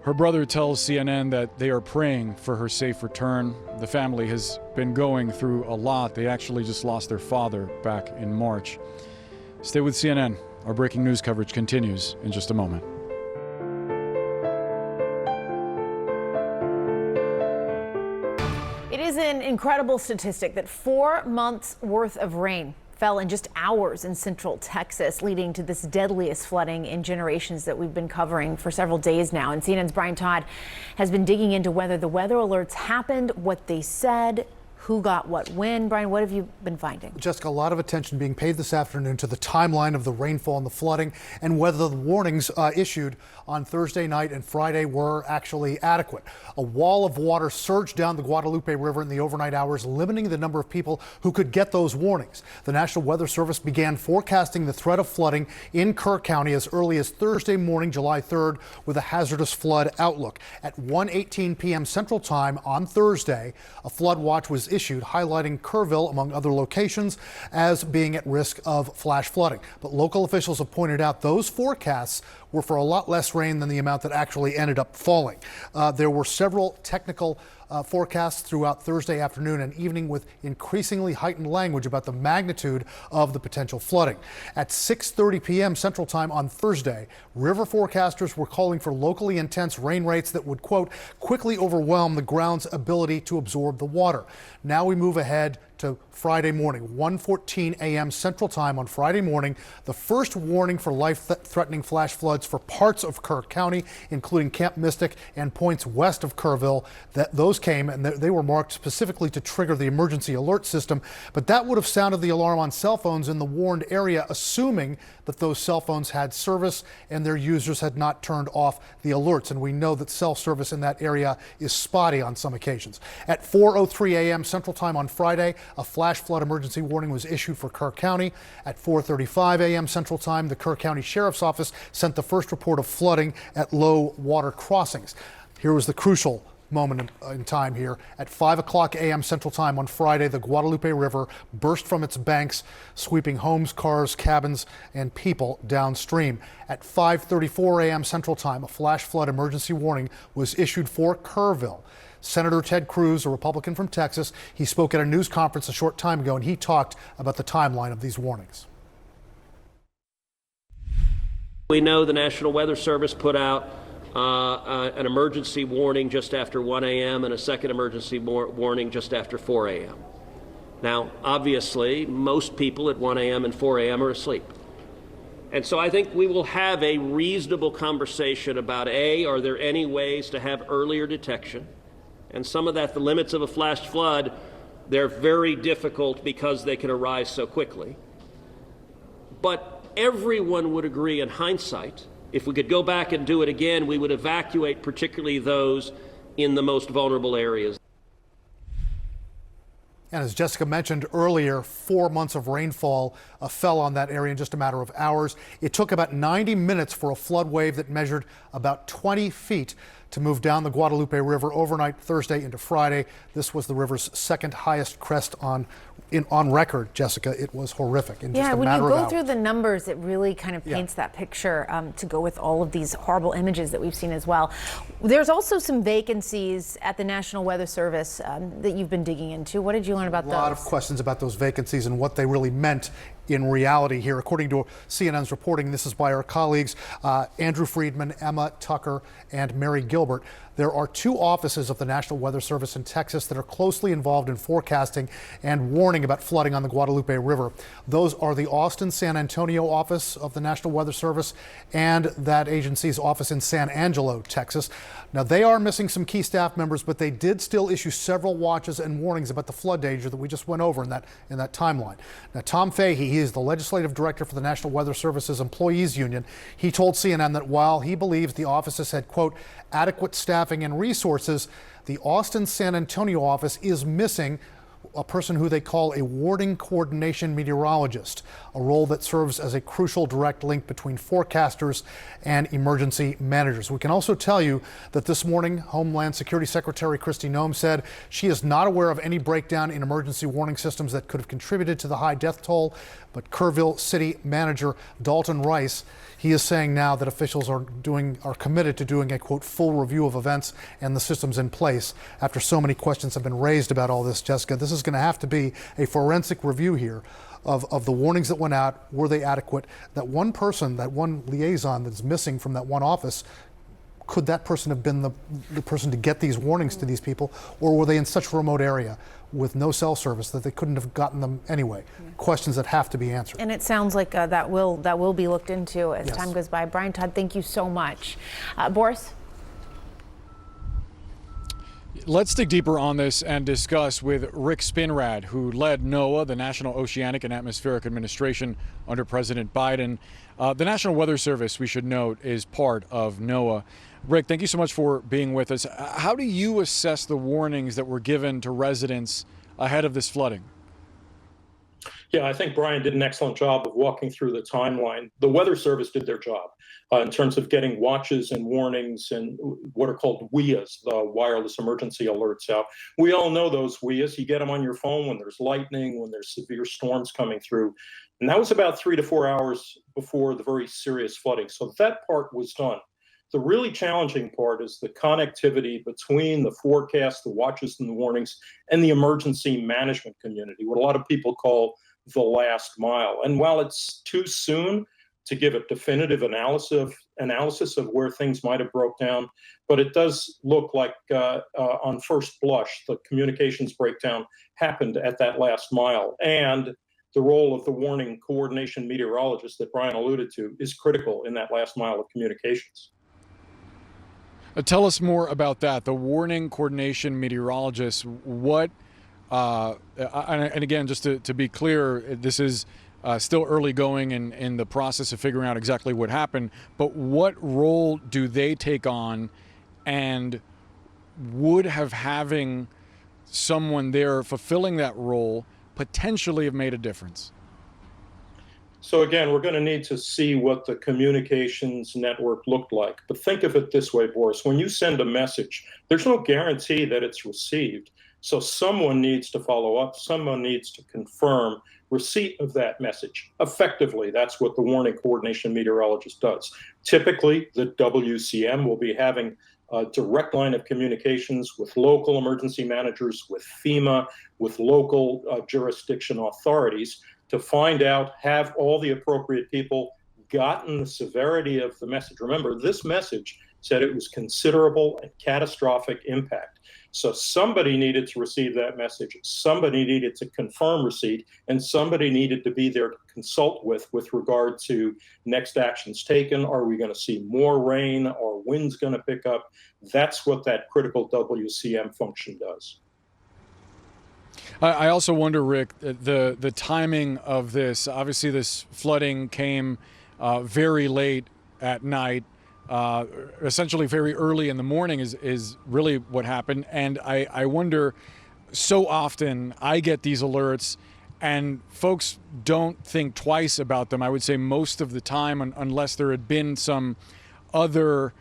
Her brother tells CNN that they are praying for her safe return. The family has been going through a lot. They actually just lost their father back in March. Stay with CNN. Our breaking news coverage continues in just a moment. It is an incredible statistic that 4 months worth of rain fell in just hours in central Texas, leading to this deadliest flooding in generations that we've been covering for several days now. And CNN's Brian Todd has been digging into whether the weather alerts happened, what they said, who got what when. Brian, what have you been finding? Jessica, a lot of attention being paid this afternoon to the timeline of the rainfall and the flooding and whether the warnings issued on Thursday night and Friday were actually adequate. A wall of water surged down the Guadalupe River in the overnight hours, limiting the number of people who could get those warnings. The National Weather Service began forecasting the threat of flooding in Kerr County as early as Thursday morning, July 3rd, with a hazardous flood outlook. At 1:18 p.m. Central Time on Thursday, a flood watch was issued, highlighting Kerrville, among other locations, as being at risk of flash flooding. But local officials have pointed out those forecasts were for a lot less rain than the amount that actually ended up falling. There were several technical forecasts throughout Thursday afternoon and evening with increasingly heightened language about the magnitude of the potential flooding. At 6:30 p.m. Central Time on Thursday, river forecasters were calling for locally intense rain rates that would, quote, quickly overwhelm the ground's ability to absorb the water. Now we move ahead to Friday morning, 1:14 a.m. Central Time on Friday morning. The first warning for life-threatening flash floods for parts of Kerr County, including Camp Mystic and points west of Kerrville. Those came and they were marked specifically to trigger the emergency alert system. But that would have sounded the alarm on cell phones in the warned area, assuming that those cell phones had service and their users had not turned off the alerts. And we know that cell service in that area is spotty on some occasions. At 4:03 a.m. Central Time on Friday, a flash flood emergency warning was issued for Kerr County. At 4:35 a.m. Central Time, the Kerr County Sheriff's Office sent the first report of flooding at low water crossings. Here was the crucial moment in time here. At 5 o'clock a.m. Central Time on Friday, the Guadalupe River burst from its banks, sweeping homes, cars, cabins, and people downstream. At 5:34 a.m. Central Time, a flash flood emergency warning was issued for Kerrville. Senator Ted Cruz, a Republican from Texas, he spoke at a news conference a short time ago, and he talked about the timeline of these warnings. We know the National Weather Service put out an emergency warning just after 1 a.m. and a second emergency warning just after 4 a.m. Now, obviously, most people at 1 a.m. and 4 a.m. are asleep. And so I think we will have a reasonable conversation about, A, are there any ways to have earlier detection? And some of that, the limits of a flash flood, they're very difficult because they can arise so quickly. But everyone would agree in hindsight, if we could go back and do it again, we would evacuate particularly those in the most vulnerable areas. And as Jessica mentioned earlier, 4 months of rainfall fell on that area in just a matter of hours. It took about 90 minutes for a flood wave that measured about 20 feet to move down the Guadalupe River overnight Thursday into Friday. This was the river's second highest crest on record, Jessica. It was horrific in just a matter of hours. Yeah, when you go through the numbers, it really kind of paints that picture to go with all of these horrible images that we've seen as well. There's also some vacancies at the National Weather Service that you've been digging into. What did you learn about those? A lot of questions about those vacancies and what they really meant in reality here. According to CNN's reporting, this is by our colleagues Andrew Friedman, Emma Tucker, and Mary Gilbert. There are 2 offices of the National Weather Service in Texas that are closely involved in forecasting and warning about flooding on the Guadalupe River. Those are the Austin-San Antonio office of the National Weather Service and that agency's office in San Angelo, Texas. Now, they are missing some key staff members, but they did still issue several watches and warnings about the flood danger that we just went over in that timeline. Now, Tom Fahey, he is the legislative director for the National Weather Service's Employees Union. He told CNN that while he believes the offices had, quote, adequate staffing and resources, the Austin-San Antonio office is missing a person who they call a warning coordination meteorologist, a role that serves as a crucial direct link between forecasters and emergency managers. We can also tell you that this morning, Homeland Security Secretary Kristi Noem said she is not aware of any breakdown in emergency warning systems that could have contributed to the high death toll. But Kerrville City Manager Dalton Rice, he is saying now that officials are committed to doing a, quote, full review of events and the systems in place. After so many questions have been raised about all this, Jessica, this is going to have to be a forensic review here of the warnings that went out. Were they adequate? That one person, that one liaison that's missing from that one office, could that person have been the person to get these warnings to these people, or were they in such a remote area with no cell service that they couldn't have gotten them anyway? Questions that have to be answered. And it sounds like that will be looked into as Yes. time goes by. Brian Todd, thank you so much. Boris? Let's dig deeper on this and discuss with Rick Spinrad, who led NOAA, the National Oceanic and Atmospheric Administration under President Biden. The National Weather Service, we should note, is part of NOAA. Rick, thank you so much for being with us. How do you assess the warnings that were given to residents ahead of this flooding? Yeah, I think Brian did an excellent job of walking through the timeline. The Weather Service did their job in terms of getting watches and warnings and what are called WEAs, the wireless emergency alerts out. We all know those WEAs. You get them on your phone when there's lightning, when there's severe storms coming through. And that was about 3 to 4 hours before the very serious flooding. So that part was done. The really challenging part is the connectivity between the forecast, the watches and the warnings, and the emergency management community, what a lot of people call the last mile. And while it's too soon to give a definitive analysis of where things might have broke down, but it does look like on first blush, the communications breakdown happened at that last mile. And the role of the warning coordination meteorologist that Brian alluded to is critical in that last mile of communications. Tell us more about that. The warning coordination meteorologist, what, and again, just to be clear, this is still early going in the process of figuring out exactly what happened, but what role do they take on, and would having someone there fulfilling that role potentially have made a difference? So again, we're going to need to see what the communications network looked like. But think of it this way, Boris. When you send a message, there's no guarantee that it's received. So someone needs to follow up. Someone needs to confirm receipt of that message. Effectively, that's what the warning coordination meteorologist does. Typically, the WCM will be having a direct line of communications with local emergency managers, with FEMA, with local jurisdiction authorities to find out, have all the appropriate people gotten the severity of the message? Remember, this message said it was considerable and catastrophic impact. So somebody needed to receive that message, somebody needed to confirm receipt, and somebody needed to be there to consult with regard to next actions taken. Are we going to see more rain? Are winds going to pick up? That's what that critical WCM function does. I also wonder, Rick, the timing of this. Obviously, this flooding came very late at night. Essentially very early in the morning is really what happened. And I wonder, so often I get these alerts and folks don't think twice about them. I would say most of the time, unless there had been some other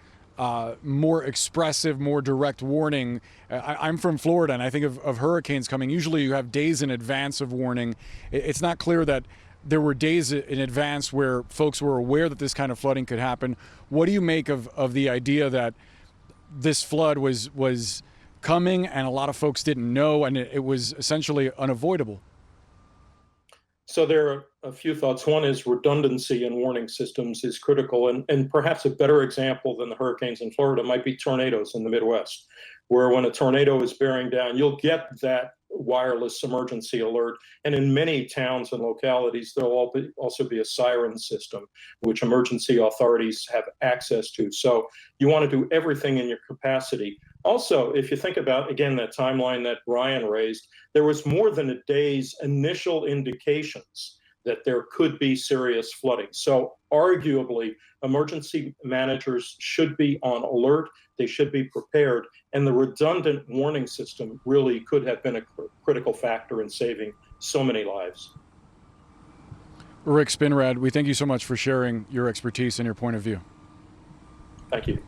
more expressive, more direct warning. I'm from Florida, and I think of hurricanes coming. Usually you have days in advance of warning. It's not clear that there were days in advance where folks were aware that this kind of flooding could happen. What do you make of the idea that this flood was coming and a lot of folks didn't know, and it was essentially unavoidable? So there are a few thoughts. One is redundancy in warning systems is critical, and perhaps a better example than the hurricanes in Florida might be tornadoes in the Midwest, where when a tornado is bearing down, you'll get that wireless emergency alert. And in many towns and localities, there'll also be a siren system, which emergency authorities have access to. So you want to do everything in your capacity. Also, if you think about, again, that timeline that Brian raised, there was more than a day's initial indications that there could be serious flooding. So arguably, emergency managers should be on alert. They should be prepared. And the redundant warning system really could have been a critical factor in saving so many lives. Rick Spinrad, we thank you so much for sharing your expertise and your point of view. Thank you.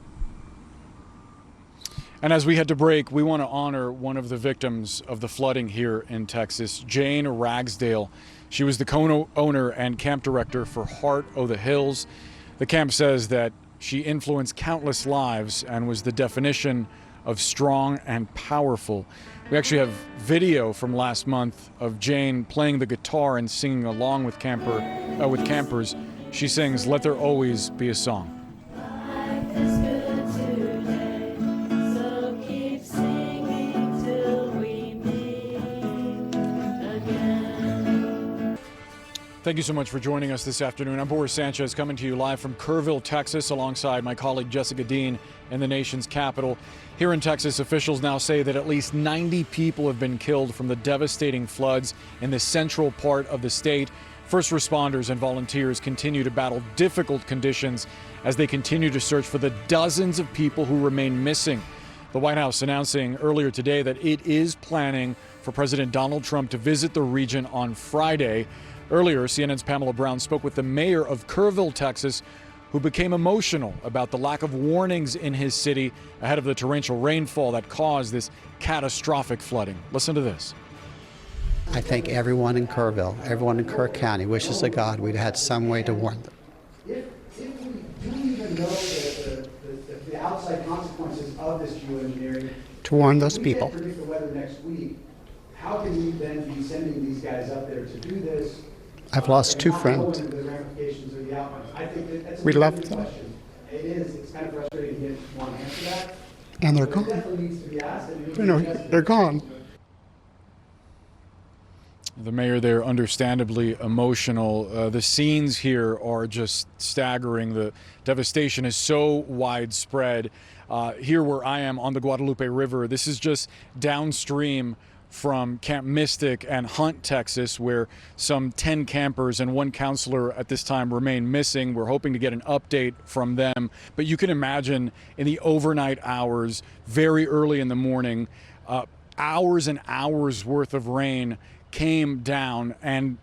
And as we head to break, we want to honor one of the victims of the flooding here in Texas, Jane Ragsdale. She was the co-owner and camp director for Heart o' the Hills. The camp says that she influenced countless lives and was the definition of strong and powerful. We actually have video from last month of Jane playing the guitar and singing along with campers. She sings, "Let There Always Be a Song." Thank you so much for joining us this afternoon. I'm Boris Sanchez, coming to you live from Kerrville, Texas, alongside my colleague Jessica Dean in the nation's capital. Here in Texas, officials now say that at least 90 people have been killed from the devastating floods in the central part of the state. First responders and volunteers continue to battle difficult conditions as they continue to search for the dozens of people who remain missing. The White House announcing earlier today that it is planning for President Donald Trump to visit the region on Friday. Earlier, CNN's Pamela Brown spoke with the mayor of Kerrville, Texas, who became emotional about the lack of warnings in his city ahead of the torrential rainfall that caused this catastrophic flooding. Listen to this. I think everyone in Kerrville, everyone in Kerr County wishes to God we'd had some way to warn them. If we do even know the outside consequences of this geoengineering, To warn those people. We can't predict the weather next week. How can we then be sending these guys up there to do this? I've lost two and not friends. knowing the ramifications or the outcomes? I think that's a We legitimate left them. question. It is. It's kind of frustrating to get one answer that. And they're But it gone. definitely needs to be asked. And it needs You to know, be tested. they're gone. The mayor there, understandably emotional. The scenes here are just staggering. The devastation is so widespread. Here where I am on the Guadalupe River, this is just downstream from Camp Mystic and Hunt, Texas, where some 10 campers and one counselor at this time remain missing. We're hoping to get an update from them. But you can imagine in the overnight hours, very early in the morning, hours and hours worth of rain came down and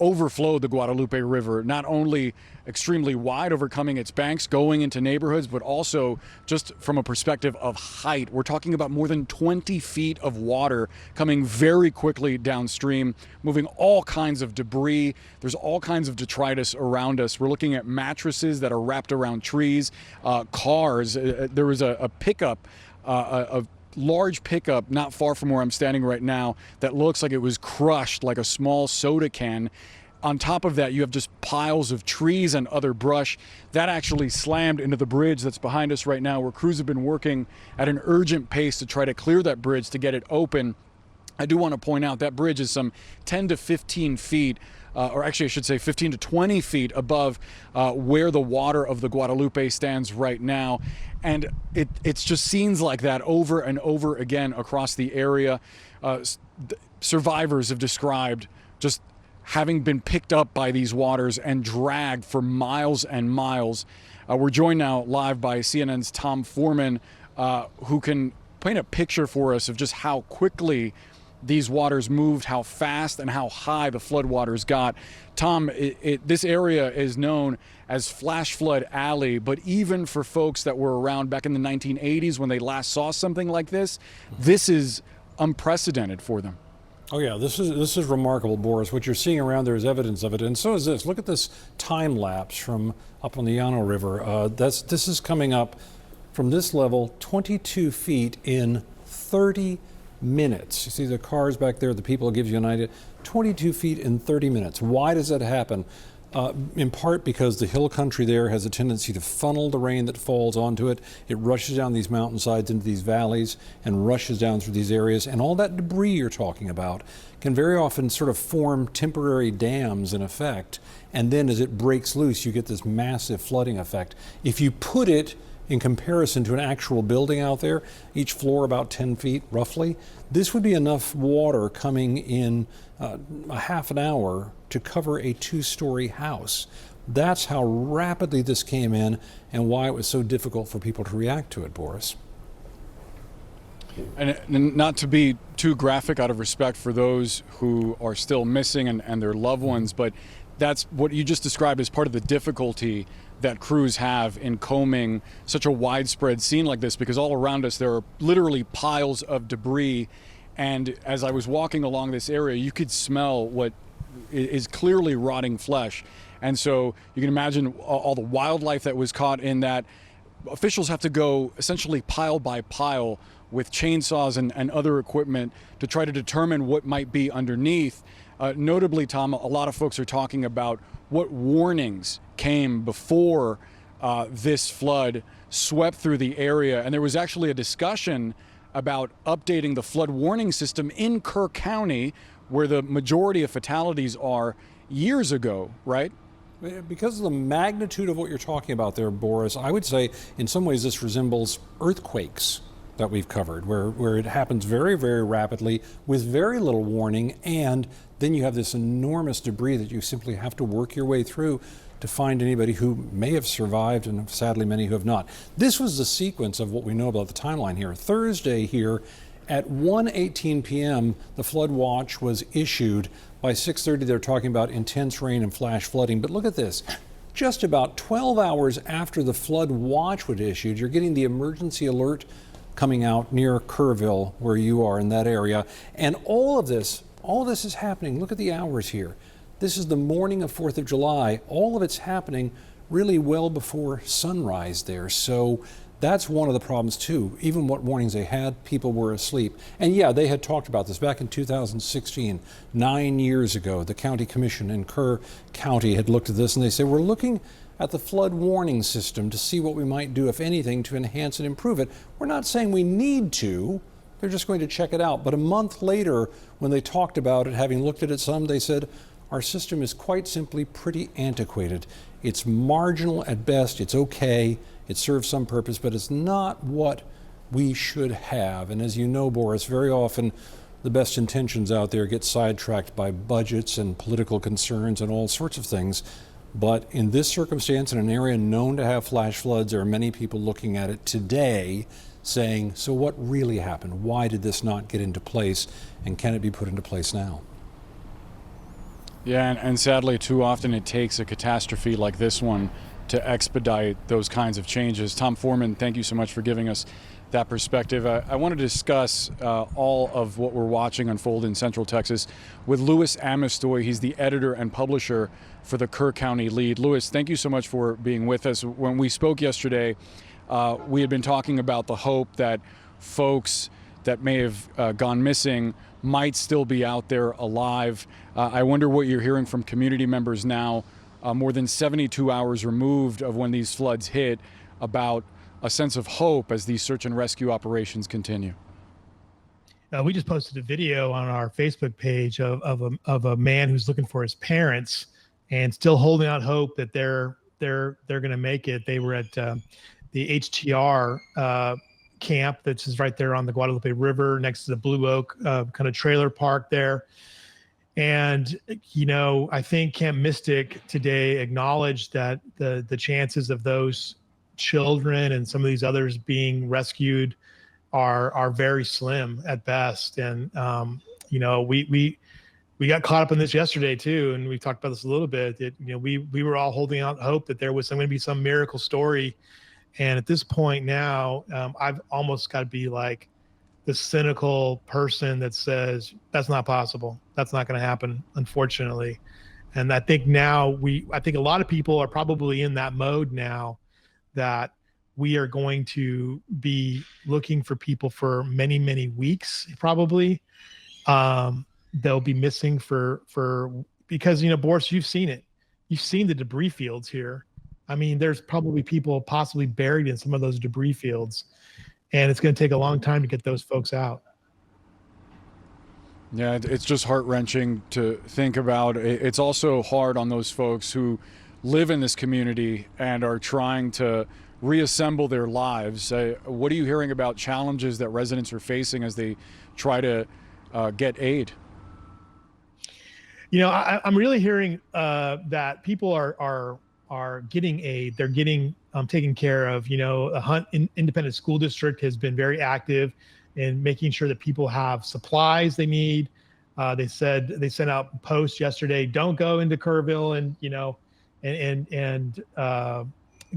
overflowed the Guadalupe River, not only extremely wide, overcoming its banks, going into neighborhoods, but also just from a perspective of height. We're talking about more than 20 feet of water coming very quickly downstream, moving all kinds of debris. There's all kinds of detritus around us. We're looking at mattresses that are wrapped around trees, cars. There was a pickup, a large pickup not far from where I'm standing right now that looks like it was crushed like a small soda can. On top of that, you have just piles of trees and other brush. That actually slammed into the bridge that's behind us right now, where crews have been working at an urgent pace to try to clear that bridge to get it open. I do want to point out that bridge is some 10 to 15 feet, or actually I should say 15 to 20 feet above where the water of the Guadalupe stands right now. And it's just scenes like that over and over again across the area. Survivors have described just having been picked up by these waters and dragged for miles and miles. We're joined now live by CNN's Tom Foreman, who can paint a picture for us of just how quickly these waters moved, how fast and how high the floodwaters got. Tom, this area is known as Flash Flood Alley, but even for folks that were around back in the 1980s when they last saw something like this is unprecedented for them. Oh yeah, this is remarkable, Boris. What you're seeing around there is evidence of it, and so is this. Look at this time lapse from up on the Llano River. This is coming up from this level, 22 feet in 30 minutes. You see the cars back there, the people, it gives you an idea. 22 feet in 30 minutes. Why does that happen? In part because the hill country there has a tendency to funnel the rain that falls onto it. It rushes down these mountainsides into these valleys and rushes down through these areas. And all that debris you're talking about can very often sort of form temporary dams in effect. And then as it breaks loose, you get this massive flooding effect. If you put it in comparison to an actual building out there, each floor about 10 feet roughly, this would be enough water coming in a half an hour to cover a 2-story house. That's how rapidly this came in and why it was so difficult for people to react to it, Boris. And not to be too graphic out of respect for those who are still missing and their loved ones, but that's what you just described as part of the difficulty that crews have in combing such a widespread scene like this, because all around us there are literally piles of debris. And as I was walking along this area, you could smell what is clearly rotting flesh. And so you can imagine all the wildlife that was caught in that. Officials have to go essentially pile by pile with chainsaws and other equipment to try to determine what might be underneath. Notably, Tom, a lot of folks are talking about what warnings came before this flood swept through the area. And there was actually a discussion about updating the flood warning system in Kerr County, where the majority of fatalities are, years ago, right? Because of the magnitude of what you're talking about there, Boris, I would say in some ways this resembles earthquakes that we've covered, where it happens very, very rapidly with very little warning, and then you have this enormous debris that you simply have to work your way through to find anybody who may have survived, and sadly many who have not. This was the sequence of what we know about the timeline here. Thursday here at 1:18 p.m., the flood watch was issued. By 6:30, they're talking about intense rain and flash flooding. But look at this. Just about 12 hours after the flood watch was issued, you're getting the emergency alert coming out near Kerrville, where you are in that area. And all of this is happening. Look at the hours here. This is the morning of 4th of July. All of it's happening really well before sunrise there. So that's one of the problems too. Even what warnings they had, people were asleep. And yeah, they had talked about this back in 2016, 9 years ago. The county commission in Kerr County had looked at this, and they said, we're looking at the flood warning system to see what we might do, if anything, to enhance and improve it. We're not saying we need to. They're just going to check it out. But a month later, when they talked about it, having looked at it some, they said, our system is quite simply pretty antiquated. It's marginal at best. It's okay. It serves some purpose, but it's not what we should have. And as you know, Boris, very often the best intentions out there get sidetracked by budgets and political concerns and all sorts of things. But in this circumstance, in an area known to have flash floods, there are many people looking at it today saying, so what really happened? Why did this not get into place? And can it be put into place now? Yeah, and sadly, too often it takes a catastrophe like this one to expedite those kinds of changes. Tom Foreman, thank you so much for giving us that perspective. I want to discuss all of what we're watching unfold in Central Texas with Louis Amestoy. He's the editor and publisher for the Kerr County Lead. Louis, thank you so much for being with us. When we spoke yesterday, we had been talking about the hope that folks that may have gone missing might still be out there alive. I wonder what you're hearing from community members now, more than 72 hours removed of when these floods hit, about a sense of hope as these search and rescue operations continue. We just posted a video on our Facebook page of a man who's looking for his parents and still holding out hope that they're going to make it. They were at the HTR camp that's right there on the Guadalupe River next to the Blue Oak kind of trailer park there. And, you know, I think Camp Mystic today acknowledged that the chances of those children and some of these others being rescued are very slim at best. And, you know, we got caught up in this yesterday too. And we talked about this a little bit, that, you know, we were all holding out hope that there was going to be some miracle story. And at this point now, I've almost got to be like the cynical person that says that's not possible. That's not going to happen, unfortunately. And I think now I think a lot of people are probably in that mode now, that we are going to be looking for people for many, many weeks, probably. They'll be missing because, you know, Boris, you've seen it. You've seen the debris fields here. I mean, there's probably people possibly buried in some of those debris fields, and it's going to take a long time to get those folks out. Yeah, it's just heart-wrenching to think about. It's also hard on those folks who live in this community and are trying to reassemble their lives. What are you hearing about challenges that residents are facing as they try to get aid? You know, I'm really hearing that people are getting aid. They're getting taken care of. You know, Hunt Independent School District has been very active in making sure that people have supplies they need. They said they sent out posts yesterday, don't go into Kerrville, and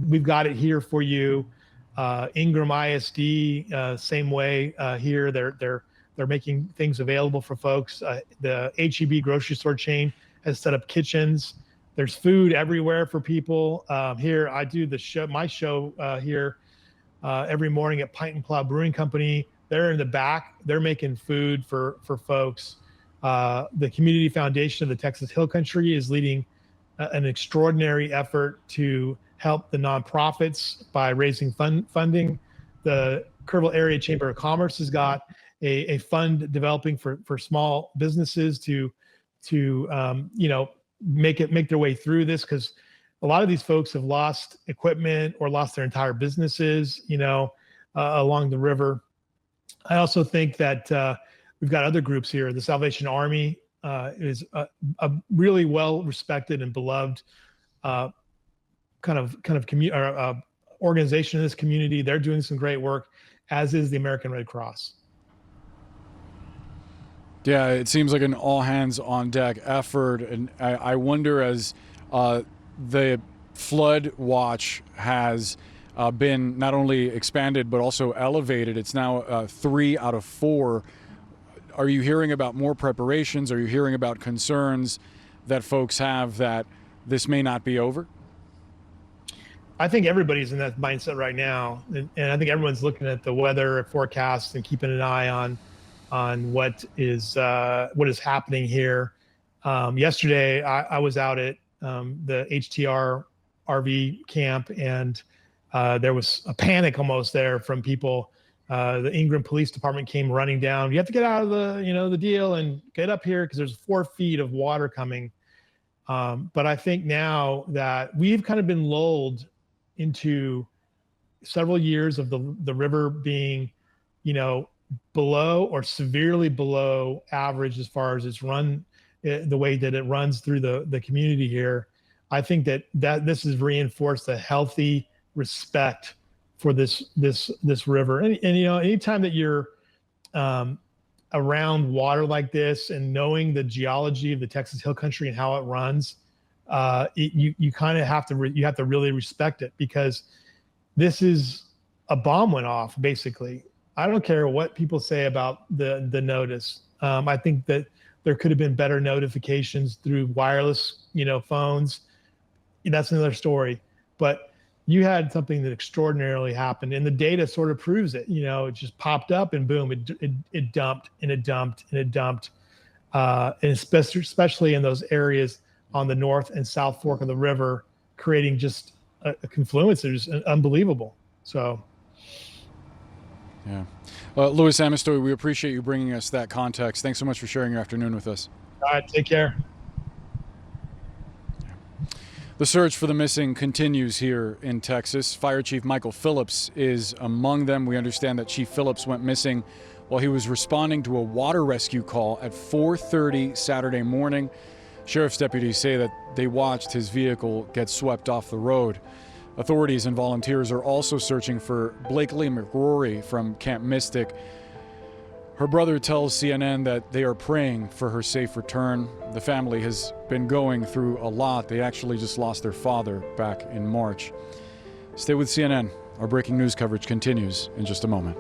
we've got it here for you. Ingram ISD, same way here. They're making things available for folks. The HEB grocery store chain has set up kitchens. There's food everywhere for people. Here, I do my show here every morning at Pint and Plow Brewing Company. They're in the back. They're making food for folks. The Community Foundation of the Texas Hill Country is leading an extraordinary effort to help the nonprofits by raising funding. The Kerrville Area Chamber of Commerce has got a fund developing for small businesses to make their way through this, because a lot of these folks have lost equipment or lost their entire businesses, along the river. I also think that we've got other groups here. The Salvation Army is a really well respected and beloved organization in this community. They're doing some great work, as is the American Red Cross. Yeah, it seems like an all-hands-on-deck effort, and I wonder, as the flood watch has been not only expanded but also elevated, it's now 3 out of 4. Are you hearing about more preparations? Are you hearing about concerns that folks have that this may not be over? I think everybody's in that mindset right now, and I think everyone's looking at the weather forecast and keeping an eye on what is happening here. Yesterday, I was out at the HTR RV camp, and there was a panic almost there from people. The Ingram Police Department came running down. You have to get out of the deal and get up here because there's 4 feet of water coming. But I think now that we've kind of been lulled into several years of the river being, below or severely below average as far as its run, the way that it runs through the community here. I think that this has reinforced a healthy respect for this river. And anytime that you're around water like this and knowing the geology of the Texas Hill Country and how it runs, you kind of have to really respect it, because this is a bomb went off basically. I don't care what people say about the notice. I think that there could have been better notifications through wireless, phones. That's another story. But you had something that extraordinarily happened, and the data sort of proves it. It just popped up and boom, it dumped and it dumped and it dumped, and especially in those areas on the north and south fork of the river, creating just a confluence that is unbelievable. So. Yeah. Louis Amistoy, we appreciate you bringing us that context. Thanks so much for sharing your afternoon with us. All right, take care. The search for the missing continues here in Texas. Fire Chief Michael Phillips is among them. We understand that Chief Phillips went missing while he was responding to a water rescue call at 4:30 Saturday morning. Sheriff's deputies say that they watched his vehicle get swept off the road. Authorities and volunteers are also searching for Blakely McRory from Camp Mystic. Her brother tells CNN that they are praying for her safe return. The family has been going through a lot. They actually just lost their father back in March. Stay with CNN. Our breaking news coverage continues in just a moment.